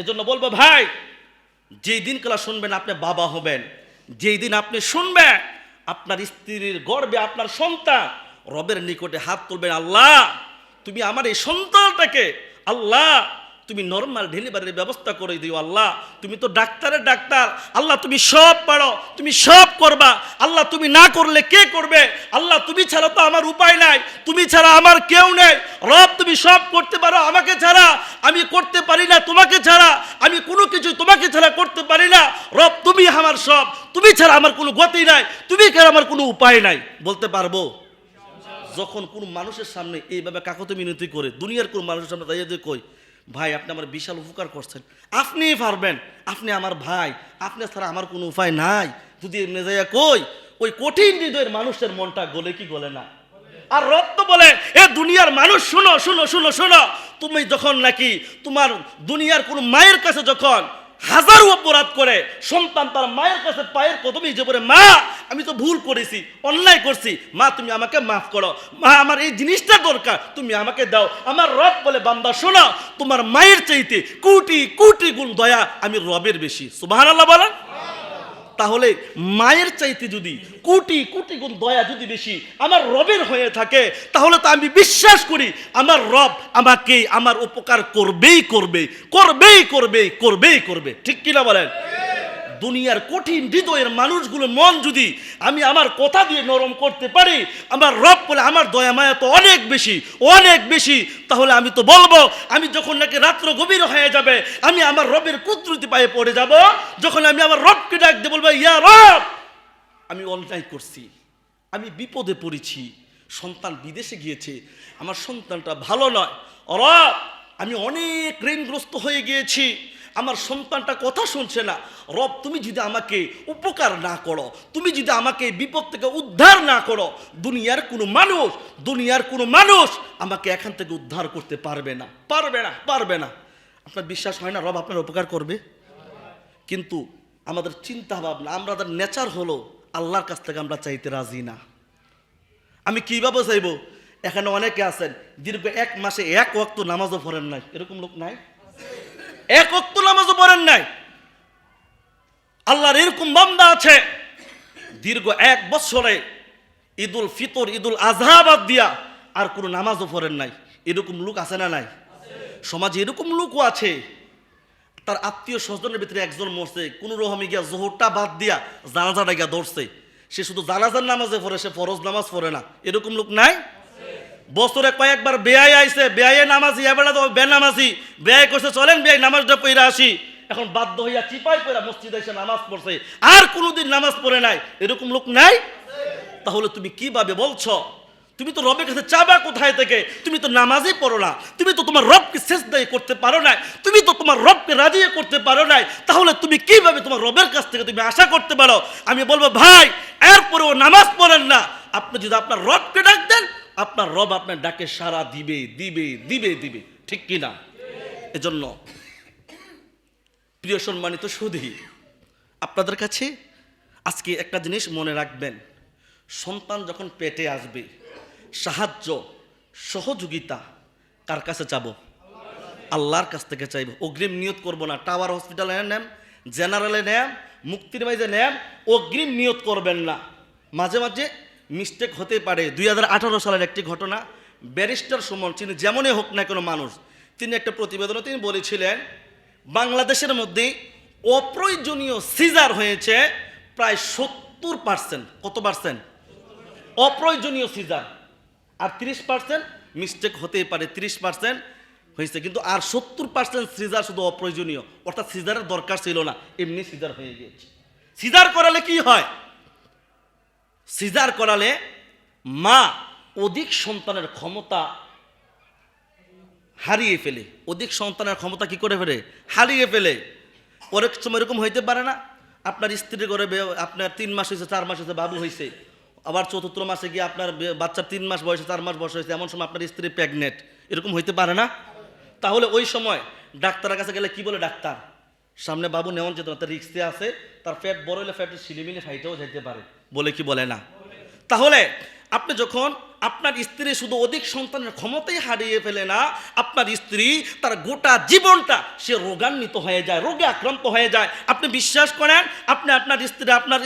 এজন্য বলবো ভাই, যেই দিন কালা শুনবেন আপনি বাবা হবেন, যেই দিন আপনি শুনবেন আপনার স্ত্রীর গর্ভে আপনার সন্তান, রবের নিকটে হাত তুলবেন, আল্লাহ তুমি আমার এই সন্তানটাকে, আল্লাহ তুমি নর্মাল ডেলিভারির ব্যবস্থা করে দিও। আল্লাহ তুমি তো ডাক্তারের ডাক্তার, আল্লাহ তুমি সব পারো, তুমি সব করবা। আল্লাহ তুমি না করলে কে করবে? আল্লাহ তুমি ছাড়া তো আমার উপায় নাই, তুমি ছাড়া আমার কেউ নেই। রব তুমি সব করতে পারো, আমাকে ছাড়া আমি করতে পারি না, তোমাকে ছাড়া আমি কোনো কিছু তোমাকে ছাড়া করতে পারি না। রব তুমি আমার সব, তুমি ছাড়া আমার কোনো গতি নাই, তুমি ছাড়া আমার কোনো উপায় নাই। বলতে পারবো? যখন কোন মানুষের সামনে এইভাবে কাকতি মিনতি করে, দুনিয়ার কোন মানুষের সামনে দাঁড়িয়ে দিয়ে কই, ভাই আপনি আমার বিশাল উপকার করছেন, আপনিই পারবেন, আপনি আমার ভাই, আপনি ছাড়া আমার কোনো উপায় নাই, যদি এমনি যাইয়া কই, ওই কঠিন হৃদয়ের মানুষের মনটা গলে কি গলে না? আর রব তো বলে, এ দুনিয়ার মানুষ শোনো শোনো শোনো শোনো, তুমি যখন নাকি তোমার দুনিয়ার কোন মায়ের কাছে যখন হাজারো অপরাধ করে সন্তান তার মায়ের কাছে পায়ের কদমে যে বলে, মা আমি তো ভুল করেছি, অন্যায় করছি, মা তুমি আমাকে মাফ করো, মা আমার এই জিনিসটা দরকার, তুমি আমাকে দাও। আমার রব বলে, বান্দা শোনো, তোমার মায়ের চাইতে কোটি কোটি গুণ দয়া আমি রবের বেশি। সুবহানাল্লাহ বলেন। তাহলে মায়ের চাইতে যদি কোটি কোটি গুণ দয়া যদি বেশি আমার রবের হয়ে থাকে, তাহলে তো আমি বিশ্বাস করি আমার রব আমাকে আমার উপকার করবেই করবে, করবেই করবে, করবেই করবে, ঠিক কিনা বলেন? দুনিয়ার কঠিন হৃদয়ের মানুষগুলো মন যদি আমি আমার কথা দিয়ে নরম করতে পারি, আমার রব বলে আমার দয়া মায়া তো অনেক বেশি, অনেক বেশি। তাহলে আমি তো বলবো, আমি যখন নাকি রাত্র গভীর হয়ে যাবে, আমি আমার রবের কুদরতি পায়ে পড়ে যাব, যখন আমি আমার রবকে ডাক দিয়ে বলবো, ইয়া রব আমি অন্যায় করছি, আমি বিপদে পড়েছি, সন্তান বিদেশে গিয়েছে, আমার সন্তানটা ভালো নয়, রব আমি অনেক ঋণগ্রস্ত হয়ে গিয়েছি, আমার সন্তানটা কথা শুনছে না, রব তুমি যদি আমাকে উপকার না করো, তুমি যদি আমাকে বিপদ থেকে উদ্ধার না করো, দুনিয়ার কোনো মানুষ আমাকে এখান থেকে উদ্ধার করতে পারবে না, পারবে না, পারবে না। আপনার বিশ্বাস হয় না রব আপনার উপকার করবে? কিন্তু আমাদের চিন্তা ভাবনা, আমাদের নেচার হলো আল্লাহর কাছ থেকে আমরা চাইতে রাজি না। আমি কিভাবে চাইব? এখানে অনেকে আছেন দীর্ঘ 1 মাসে 1 ওয়াক্ত নামাজও পড়েন নাই, এরকম লোক নাই? 1 ওয়াক্ত নামাজও পড়েন নাই। আল্লাহর এরকম বান্দা আছে দীর্ঘ 1 বছরে ঈদুল ফিতর, ঈদুল আজহা বাদ দিয়া আর কোনো নামাজও পড়েন নাই। এরকম লোক আছে না নাই? সমাজে এরকম লোকও আছে, তার আত্মীয় স্বজনের ভিতরে একজন মরছে, কোন রকমে গিয়া জোহরটা বাদ দিয়া জানাজাটা গিয়া ধরছে, সে শুধু জানাজার নামাজে পড়ে, সে ফরজ নামাজ পড়ে না। এরকম লোক নাই? বছরে কয়েকবার বেয়াই আইছে, বেয়াই নামাজি, এবারে তো বেনামাজি, বেয়াই করছে চলেন বেয়াই নামাজটা পড়ে আসি, এখন বাধ্য হইয়া চিপাই পড়া মসজিদে এসে নামাজ পড়ছে, আর কোনোদিন নামাজ পড়ে নাই। এরকম লোক নাই? তাহলে তুমি কিভাবে বলছো? তুমি তো রবের কাছে চাবা কোথায় থেকে? তুমি তো নামাজই পড়ো না, তুমি তো তোমার রবকে সেজদাই করতে পারো না, তুমি তো তোমার রবকে রাজি করতে পারো না, তাহলে তুমি কিভাবে তোমার রবের কাছ থেকে তুমি আশা করতে পারো? আমি বলবো ভাই, এরপরেও নামাজ পড়েন না, আপনি যদি আপনার রবকে ডাক দেন, আপনার রব আপনার ডাকে সাড়া দিবে, দিবে, দিবে, দিবে, ঠিক কিনা? এজন্য প্রিয় সম্মানিত সুধী, আপনাদের কাছে আজকে একটা জিনিস মনে রাখবেন, সন্তান যখন পেটে আসবে, সাহায্য সহযোগিতা কার কাছে চাবো? আল্লাহর কাছ থেকে চাইব, অগ্রিম নিয়ত করব না। টাওয়ার হসপিটালে নেন, জেনারেলে নেন, মুক্তির বাইজে নেন, অগ্রিম নিয়ত করবেন না। মাঝে মাঝে মিস্টেক হতে পারে। 2018 সালের একটি ঘটনা, ব্যারিস্টার সুমন, তিনি যেমনই হোক না কোনো মানুষ, তিনি একটা প্রতিবেদনে তিনি বলেছিলেন বাংলাদেশের মধ্যে অপ্রয়োজনীয় সিজার হয়েছে প্রায় 70%। কত পার্সেন্ট? অপ্রয়োজনীয় সিজার। আর 30% মিস্টেক হতেই পারে, 30% হয়েছে, কিন্তু আর 70% সিজার শুধু অপ্রয়োজনীয়, অর্থাৎ সিজারের দরকার ছিল না, এমনি সিজার হয়ে গিয়েছে। সিজার করালে কি হয়? সিজার করালে মা অধিক সন্তানের ক্ষমতা হারিয়ে ফেলে। অধিক সন্তানের ক্ষমতা কি করে ফেলে? হারিয়ে ফেলে। অনেক সময় এরকম হইতে পারে না, আপনার স্ত্রীর ঘরে আপনার 3 মাস হয়েছে, 4 মাস হয়েছে, বাবু হয়েছে, আবার 4র্থ মাসে গিয়ে আপনার বাচ্চার 3 মাস বয়সে, 4 মাস বয়স হয়েছে, এমন সময় আপনার স্ত্রী প্রেগনেন্ট, এরকম হইতে পারে না? তাহলে ওই সময় ডাক্তারের কাছে গেলে কি বলে? ডাক্তার সামনে বাবু নেওয়ান যেত না, তার রিক্সে আছে, তার ফ্যাট বড় হলে ফ্যাটের সিলিমিলি ফাইটেও যেতে পারে, বলে কি বলে না? তাহলে আপনি যখন আপনার স্ত্রী শুধু অধিক সন্তানের ক্ষমতাই হারিয়ে ফেলে না, আপনার স্ত্রী তার গোটা জীবনটা সে রোগান্বিত হয়ে যায়, রোগে আক্রান্ত হয়ে যায়। আপনি বিশ্বাস করেন, আপনি আপনার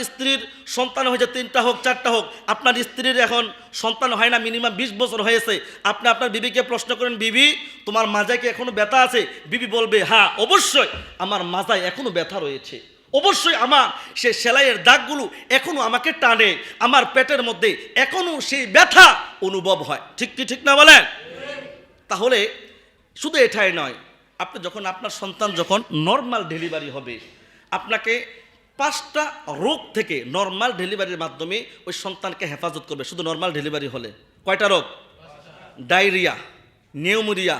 স্ত্রীর সন্তান হয়েছে 3টা হোক 4টা হোক, আপনার স্ত্রীর এখন সন্তান হয় না, মিনিমাম 20 বছর হয়েছে, আপনি আপনার বিবিকে প্রশ্ন করেন, বিবি তোমার মাজায় কি এখনো ব্যথা আছে? বিবি বলবে হ্যাঁ অবশ্যই আমার মাজায় এখনো ব্যথা রয়েছে, অবশ্যই আমার সে সেলাইয়ের দাগগুলো এখনো আমাকে টানে, আমার পেটের মধ্যে এখনো সেই ব্যথা অনুভব হয়। ঠিক কি ঠিক না বলেন? তাহলে শুধু এটাই নয়, আপনি যখন আপনার সন্তান যখন নর্মাল ডেলিভারি হবে, আপনাকে 5টা রোগ থেকে নর্মাল ডেলিভারির মাধ্যমে ওই সন্তানকে হেফাজত করবে। শুধু নর্মাল ডেলিভারি হলে কয়টা রোগ? ডায়রিয়া, নিউমোনিয়া,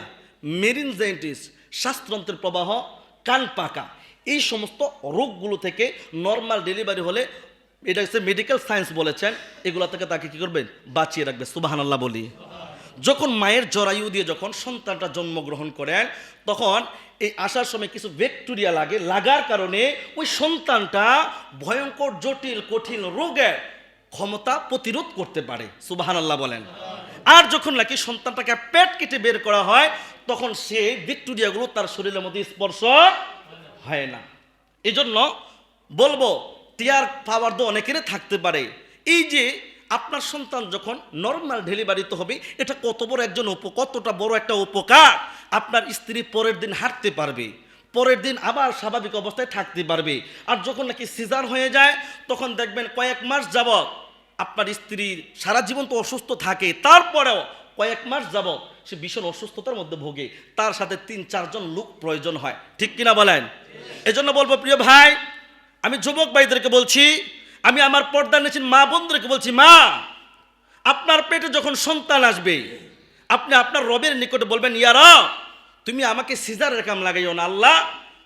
মেনিনজাইটিস, শ্বাসতন্ত্রের প্রবাহ, কান পাকা, এই সমস্ত রোগগুলো থেকে নর্মাল ডেলিভারি হলে, এটা হচ্ছে মেডিকেল সায়েন্স বলেছেন, এগুলো থেকে তাকে কি করবেন? বাঁচিয়ে রাখবে। সুবহানাল্লাহ বলি। যখন মায়ের জরায়ু দিয়ে যখন সন্তানটা জন্মগ্রহণ করেন, তখন এই আসার সময় কিছু ব্যাকটেরিয়া লাগে, লাগার কারণে ওই সন্তানটা ভয়ঙ্কর জটিল কঠিন রোগের ক্ষমতা প্রতিরোধ করতে পারে। সুবহানাল্লাহ বলেন। আর যখন নাকি সন্তানটাকে পেট কেটে বের করা হয়, তখন সেই ব্যাকটেরিয়াগুলো তার শরীরের মধ্যে স্পর্শ হয় না। এই জন্য বলবো, টিয়ার পাওয়ার তো অনেকেরই থাকতে পারে। এই যে আপনার সন্তান যখন নর্মাল ডেলিভারিতে হবে, এটা কতটা বড় একটা উপকার। আপনার স্ত্রী পরের দিন হাঁটতে পারবে, পরের দিন আবার স্বাভাবিক অবস্থায় থাকতে পারবে। আর যখন নাকি সিজার হয়ে যায়, তখন দেখবেন কয়েক মাস যাবত আপনার স্ত্রী সারা জীবন তো অসুস্থ থাকে, তারপরেও কয়েক মাস যাবত সে ভীষণ অসুস্থতার মধ্যে ভোগে, তার সাথে 3-4 জন লোক প্রয়োজন হয়। ঠিক কিনা বলেন? এজন্য বলবো প্রিয় ভাই, আমি যুবক ভাইদেরকে বলছি, আমি আমার পর্দার নিচে মা বোনদেরকে বলছি, মা আপনার পেটে যখন সন্তান আসবে, আপনি আপনার রবের নিকটে বলবেন, ইয়া রব তুমি আমাকে সিজারের কাম লাগাইও না, আল্লাহ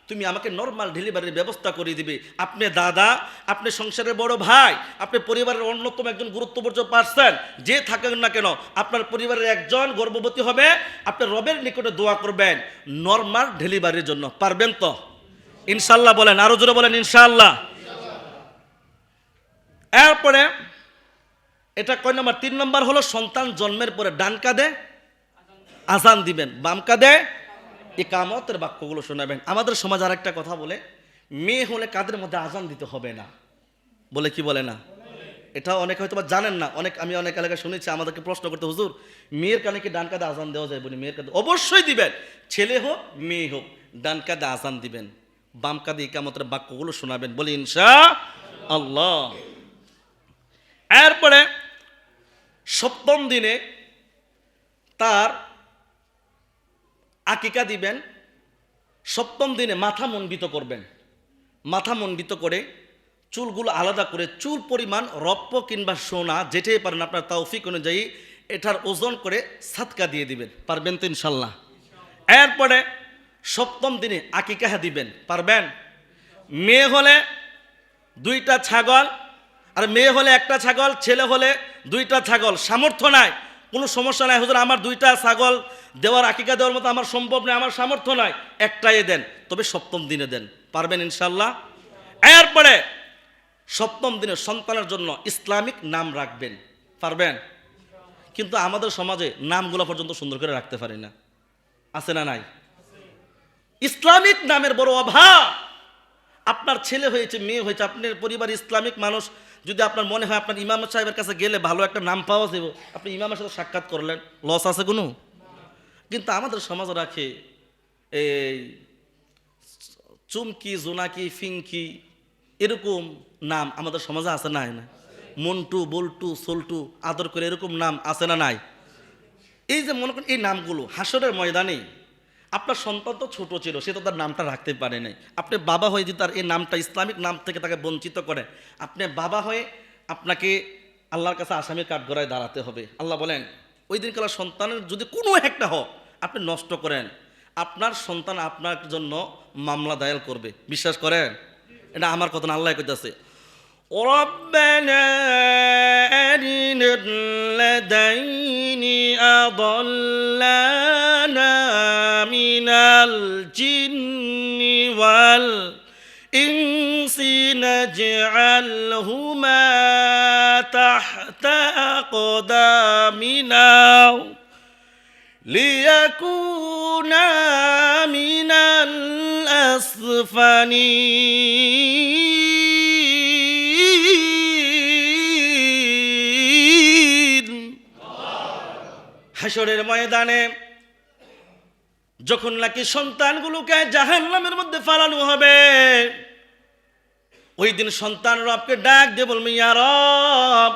তুমি আমাকে নর্মাল ডেলিভারির ব্যবস্থা করে দিবে। আপনি দাদা, আপনি সংসারের বড় ভাই, আপনি পরিবারের অন্যতম একজন গুরুত্বপূর্ণ পার্সন, যে থাকেন না কেন, আপনার পরিবারের একজন গর্ভবতী হবে, আপনি রবের নিকটে দোয়া করবেন নর্মাল ডেলিভারির জন্য। পারবেন তো? ইনশাল্লাহ বলেন, আরো জোরে বলেন ইনশাল্লাহ। এরপরে এটা কয় নম্বর? 3 নম্বর হলো সন্তান জন্মের পরে ডান কাঁধে আজান দিবেন, বাম কাঁধে ইকামতের বাক্যগুলো শোনাবেন। আমাদের সমাজ আর একটা কথা বলে, মেয়ে হলে কাঁধের মধ্যে আজান দিতে হবে না, বলে কি বলে না? এটা অনেক হয়তো বা জানেন না। আমি অনেক এলাকায় শুনেছি, আমাদেরকে প্রশ্ন করতে, হুজুর মেয়ের কানে কি ডান কাঁধে আজান দেওয়া যায়? বলি মেয়ের কাঁধে অবশ্যই দিবেন, ছেলে হোক মেয়ে হোক, ডান কাঁধে আজান দিবেন, বাম কাঁধে ইকামতের বাক্যগুলো শোনাবেন, বলি ইনশাআল্লাহ। এরপরে 7ম দিনে তার আকিকা দিবেন। 7ম দিনে মাথা মণ্ডিত করবেন, মাথা মণ্ডিত করে চুলগুলো আলাদা করে, চুল পরিমাণ রৌপ্য কিংবা সোনা যেটাই পারেন আপনার তৌফিক অনুযায়ী এটার ওজন করে সাদকা দিয়ে দিবেন। পারবেন তো ইনশাল্লাহ? এরপরে 7ম দিনে আকিকা দিবেন, পারবেন? মেয়ে হলে 2টা ছাগল, আর মেয়ে হলে 1টা ছাগল, ছেলে হলে 2টা ছাগল। সামর্থ্য নাই, কোনো সমস্যা নাই, হুজুর আমার 2টা ছাগল দেওয়ার আকিকা দেওয়ার মতো আমার সম্ভব নয়, আমার সামর্থ্য নয়, একটাই দেন, তবে 7ম দিনে দেন। পারবেন ইনশাল্লাহ? এরপরে 7ম দিনে সন্তানের জন্য ইসলামিক নাম রাখবেন। পারবেন? কিন্তু আমাদের সমাজে নামগুলো পর্যন্ত সুন্দর করে রাখতে পারি না, আছে না নাই? ইসলামিক নামের বড় অভাব। আপনার ছেলে হয়েছে, মেয়ে হয়েছে, আপনার পরিবার ইসলামিক মানুষ, যদি আপনার মনে হয় আপনার ইমাম সাহেবের কাছে গেলে ভালো একটা নাম পাওয়া যাবে, আপনি ইমামের সাথে সাক্ষাৎ করলেন, লস আছে কোনো? কিন্তু আমাদের সমাজ রাখে এই চুমকি, জোনাকি, ফিঙ্কি, এরকম নাম আমাদের সমাজে আছে না? না, মন্টু, বল্টু, সোল্টু আদর করে এরকম নাম আছে না? নাই। এই যে মনে করেন এই নামগুলো হাসরের ময়দানে, আপনার সন্তান তো ছোট ছিল, সে তো তার নামটা রাখতে পারে নাই। আপনি বাবা হয়ে যদি তার এই নামটা ইসলামিক নাম থেকে তাকে বঞ্চিত করে, আপনি বাবা হয়ে আপনাকে আল্লাহর কাছে আসামির কাঠগড়ায় দাঁড়াতে হবে। আল্লাহ বলেন ওই দিনকার সন্তানের যদি কোনো একটা হক আপনি নষ্ট করেন, আপনার সন্তান আপনার জন্য মামলা দায়ের করবে। বিশ্বাস করেন? এটা আমার কথা না, আল্লাহ কইতাছে ربنا أرنا الذين أضلانا من الجن والإنس نجعلهما تحت أقدامنا ليكونا من الأسفلين। হাশরের ময়দানে যখন নাকি সন্তানগুলোকে জাহান্নামের মধ্যে ফালানো হবে, ওই দিন সন্তান রবকে ডাক দিয়ে বলবে, ইয়া রব,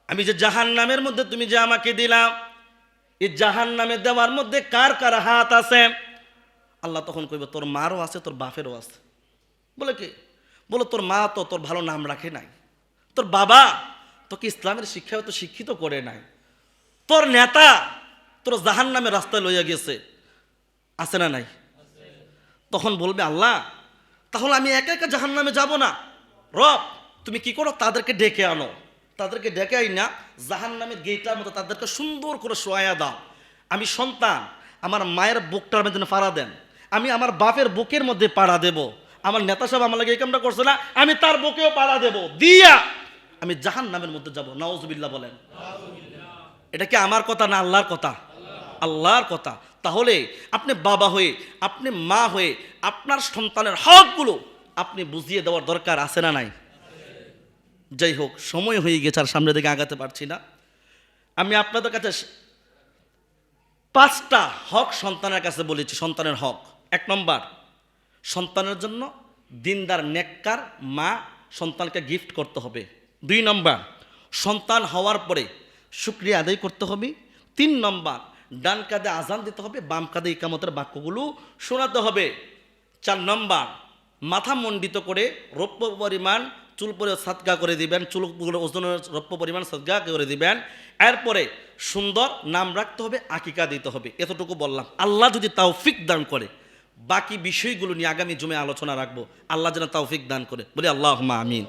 আমি যে জাহান্নামের মধ্যে তুমি যে আমাকে দিলাম, এই জাহান্নামে দেওয়ার মধ্যে কার কার হাত আছে? আল্লাহ তখন কইবে, তোর মারও আছে, তোর বাপেরও আছে। বলে কি? বলো তোর মা তো তোর ভালো নাম রাখে নাই, তোর বাবা তোকে ইসলামের শিক্ষায় তো শিক্ষিত করে নাই, তোর নেতা তোর জাহান্নামের রাস্তায় লইয়া গেছে, আছে না নাই? তখন বলবে আল্লাহ, তাহলে আমি একা একা জাহান্নামে যাব না। রব তুমি কি করো, তাদেরকে ডেকে আনো, তাদেরকে ডেকে আই না জাহান্নামের গেইটার মতো তাদেরকে সুন্দর করে শোয়া দাও। আমি সন্তান, আমার মায়ের বুকটার মধ্যে পাড়া দেন, আমি আমার বাপের বুকের মধ্যে পাড়া দেব। আমার নেতা সাহেব আমার লাগে এই কামটা করছে না, আমি তার বুকেও পাড়া দেব, দিয়া আমি জাহান্নামের মধ্যে যাব। নাউজুবিল্লাহ বলেন। এটা কি আমার কথা না আল্লাহর কথা? আল্লাহর কথা। তাহলে আপনি বাবা হয়ে, আপনি মা হয়ে আপনার সন্তানের হকগুলো আপনি বুঝিয়ে দেওয়ার দরকার আছে না নাই? যাই হোক, সময় হয়ে গেছে, আর সামনের দিকে আগাতে পারছি না। আমি আপনাদের কাছে 5টা হক সন্তানের কাছে বলেছি। সন্তানের হক, 1 নম্বর, সন্তানের জন্য দিনদার নেককার মা সন্তানকে গিফট করতে হবে। 2 নম্বর, সন্তান হওয়ার পরে শুকরিয়া আদায় করতে হবে। 3 নম্বর, ডান কাঁধে আজান দিতে হবে, বাম কাঁধে ইকামতের বাক্যগুলো শোনাতে হবে। 4 নম্বর, মাথা মণ্ডিত করে রৌপ্য পরিমাণ চুল পরে সাদকা করে দিবেন, চুলগুলো ওজনের রৌপ্য পরিমাণ সাদকা করে দিবেন। এরপরে সুন্দর নাম রাখতে হবে, আকিকা দিতে হবে। এতটুকু বললাম। আল্লাহ যদি তৌফিক দান করে, বাকি বিষয়গুলো নিয়ে আগামী জুমে আলোচনা রাখবো। আল্লাহ যেন তৌফিক দান করে, বলি আল্লাহুম্মা আমিন।